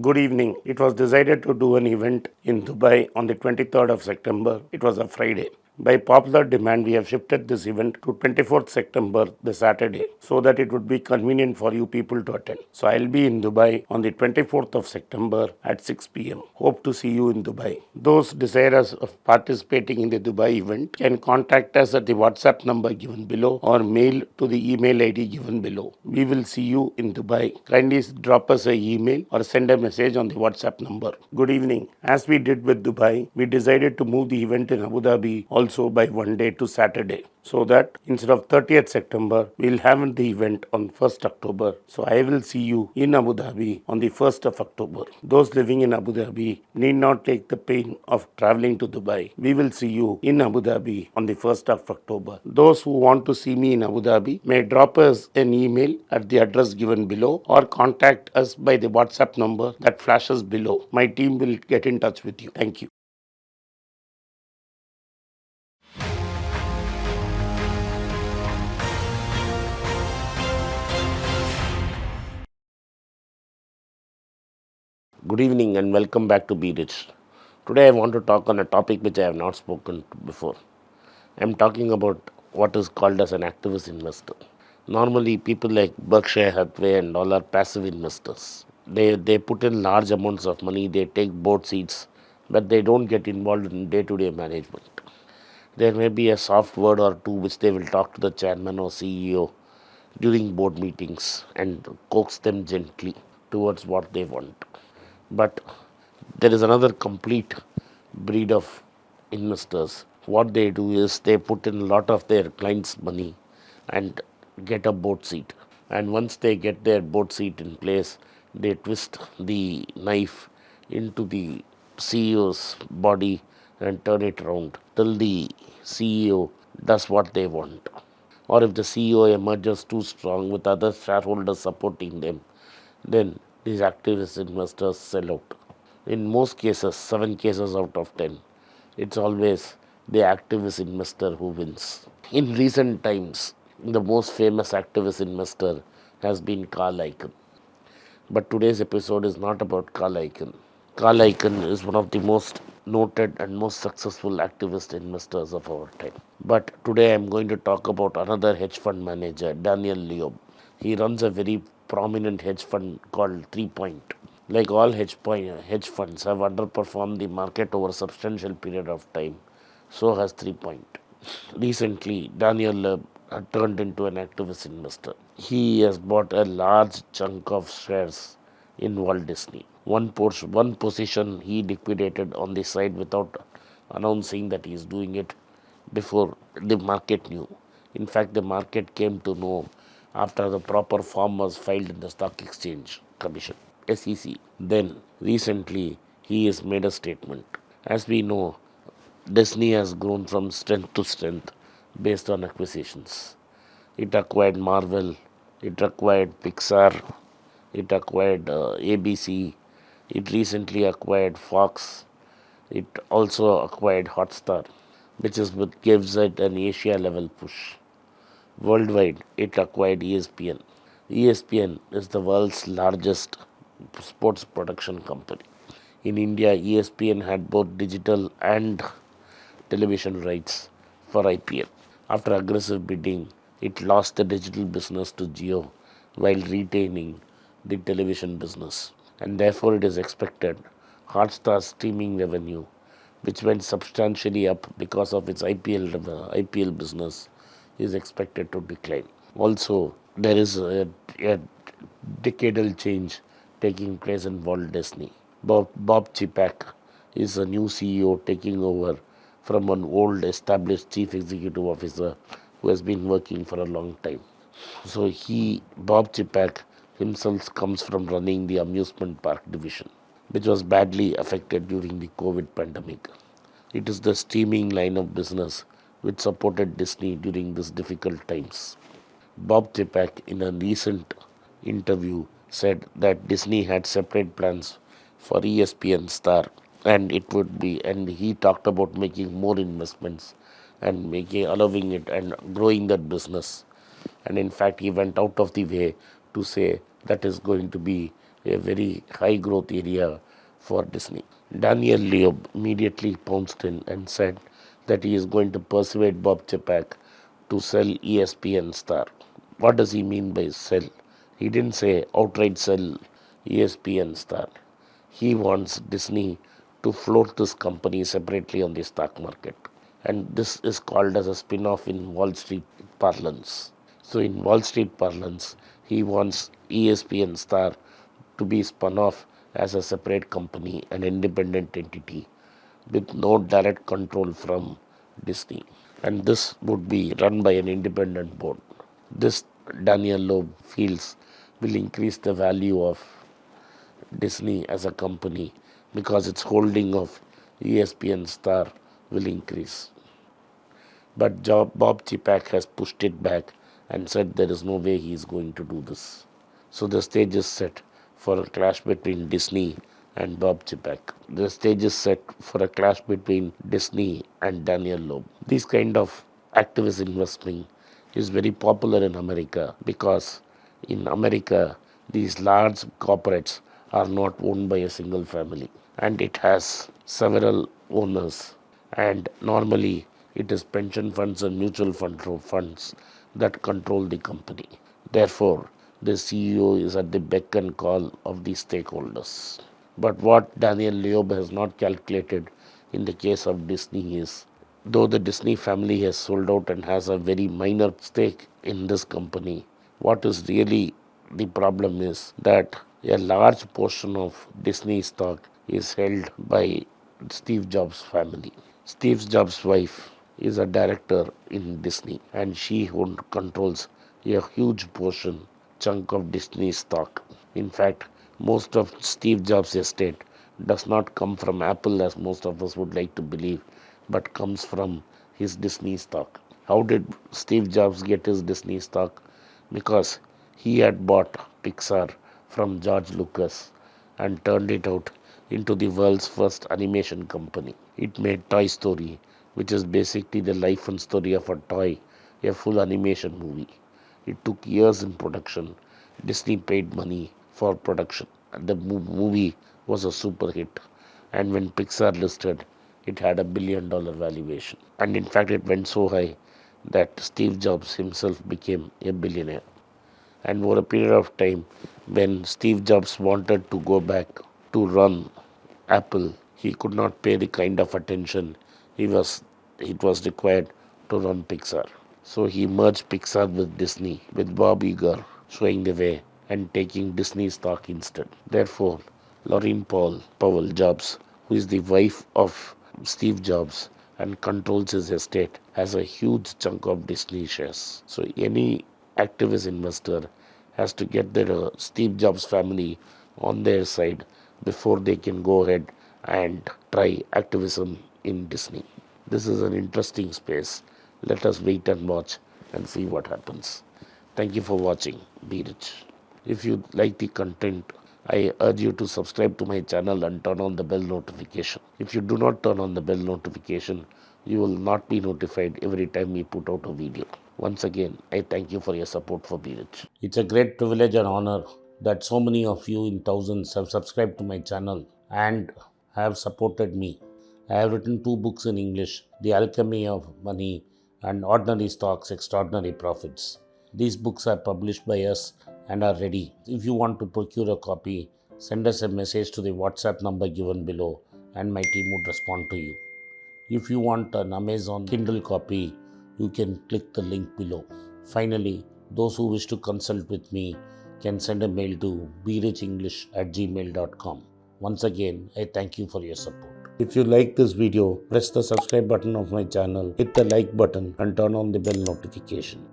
Good evening. It was decided to do an event in Dubai on the 23rd of September. It was a Friday. By popular demand, we have shifted this event to 24th September, the Saturday, so that it would be convenient for you people to attend. So I'll be in Dubai on the 24th of September at 6 p.m. Hope to see you in Dubai. Those desirous of participating in the Dubai event can contact us at the WhatsApp number given below or mail to the email ID given below. We will see you in Dubai. Kindly drop us an email or send a message on the WhatsApp number. Good evening. As we did with Dubai, we decided to move the event in Abu Dhabi also by one day to Saturday, so that instead of 30th September, we'll have the event on 1st October. So I will see you in Abu Dhabi on the 1st of October. Those living in Abu Dhabi need not take the pain of traveling to Dubai. We will see you in Abu Dhabi on the 1st of October. Those who want to see me in Abu Dhabi may drop us an email at the address given below or contact us by the WhatsApp number that flashes below. My team will get in touch with you. Thank you. Good evening and welcome back to Be Rich. Today I want to talk on a topic which I have not spoken before. I am talking about what is called as an activist investor. Normally people like Berkshire Hathaway and all are passive investors. They put in large amounts of money, they take board seats, but they don't get involved in day-to-day management. There may be a soft word or two which they will talk to the chairman or CEO during board meetings and coax them gently towards what they want. But there is another complete breed of investors. What they do is they put in a lot of their clients' money and get a board seat. And once they get their board seat in place, they twist the knife into the CEO's body and turn it around till the CEO does what they want. Or if the CEO emerges too strong with other shareholders supporting them, then these activist investors sell out. In most cases, 7 cases out of 10, it's always the activist investor who wins. In recent times, the most famous activist investor has been Carl Icahn. But today's episode is not about Carl Icahn. Carl Icahn is one of the most noted and most successful activist investors of our time. But today I'm going to talk about another hedge fund manager, Daniel Loeb. He runs a very prominent hedge fund called 3 Point. Like all hedge funds have underperformed the market over a substantial period of time, so has 3 Point. Recently, Daniel Loeb turned into an activist investor. He has bought a large chunk of shares in Walt Disney. One position he liquidated on the side without announcing that he is doing it before the market knew. In fact, the market came to know after the proper form was filed in the Stock Exchange Commission, SEC. Then, recently, he has made a statement. As we know, Disney has grown from strength to strength based on acquisitions. It acquired Marvel, it acquired Pixar, it acquired ABC, it recently acquired Fox, it also acquired Hotstar, which is what gives it an Asia level push. Worldwide, it acquired ESPN. ESPN is the world's largest sports production company. In India, ESPN had both digital and television rights for IPL. After aggressive bidding, it lost the digital business to Jio while retaining the television business. And therefore, it is expected Hotstar's streaming revenue, which went substantially up because of its IPL business, is expected to decline. Also, there is a decadal change taking place in Walt Disney. Bob Chapek is a new CEO taking over from an old established chief executive officer who has been working for a long time. So Bob Chapek himself comes from running the amusement park division, which was badly affected during the COVID pandemic. It is the streaming line of business which supported Disney during these difficult times. Bob Chapek, in a recent interview, said that Disney had separate plans for ESPN Star, and he talked about making more investments and allowing it and growing that business. And in fact, he went out of the way to say that is going to be a very high growth area for Disney. Daniel Loeb immediately pounced in and said that he is going to persuade Bob Chapek to sell ESPN Star. What does he mean by sell? He didn't say outright sell ESPN Star. He wants Disney to float this company separately on the stock market. And this is called as a spin-off in Wall Street parlance. So in Wall Street parlance, he wants ESPN Star to be spun off as a separate company, an independent entity with no direct control from Disney. And this would be run by an independent board. This, Daniel Loeb feels, will increase the value of Disney as a company because its holding of ESPN Star will increase. But Bob Chapek has pushed it back and said there is no way he is going to do this. So the stage is set for a clash between Disney and Bob Chapek. The stage is set for a clash between Disney and Daniel Loeb. This kind of activist investing is very popular in America because in America these large corporates are not owned by a single family and it has several owners, and normally it is pension funds and mutual funds that control the company. Therefore, the CEO is at the beck and call of the stakeholders. But what Daniel Loeb has not calculated in the case of Disney is, though the Disney family has sold out and has a very minor stake in this company, what is really the problem is that a large portion of Disney stock is held by Steve Jobs' family. Steve Jobs' wife is a director in Disney and she controls a huge chunk of Disney stock. In fact, most of Steve Jobs' estate does not come from Apple as most of us would like to believe, but comes from his Disney stock. How did Steve Jobs get his Disney stock? Because he had bought Pixar from George Lucas and turned it out into the world's first animation company. It made Toy Story, which is basically the life and story of a toy, a full animation movie. It took years in production. Disney paid money for production. The movie was a super hit. And when Pixar listed, it had $1 billion valuation. And in fact, it went so high that Steve Jobs himself became a billionaire. And over a period of time, when Steve Jobs wanted to go back to run Apple, he could not pay the kind of attention it was required to run Pixar. So he merged Pixar with Disney, with Bob Iger showing the way and taking Disney stock instead. Therefore, Laurene Powell Jobs, who is the wife of Steve Jobs and controls his estate, has a huge chunk of Disney shares. So any activist investor has to get their Steve Jobs family on their side before they can go ahead and try activism in Disney. This is an interesting space. Let us wait and watch and see what happens. Thank you for watching. Be rich. If you like the content, I urge you to subscribe to my channel and turn on the bell notification. If you do not turn on the bell notification, you will not be notified every time we put out a video. Once again, I thank you for your support for Be Rich. It's a great privilege and honor that so many of you in thousands have subscribed to my channel and have supported me. I have written 2 books in English, The Alchemy of Money and Ordinary Stocks, Extraordinary Profits. These books are published by us and are ready. If you want to procure a copy, send us a message to the WhatsApp number given below and my team would respond to you. If you want an Amazon Kindle copy, you can click the link below. Finally, those who wish to consult with me can send a mail to berichenglish@gmail.com. Once again, I thank you for your support. If you like this video, press the subscribe button of my channel, hit the like button and turn on the bell notification.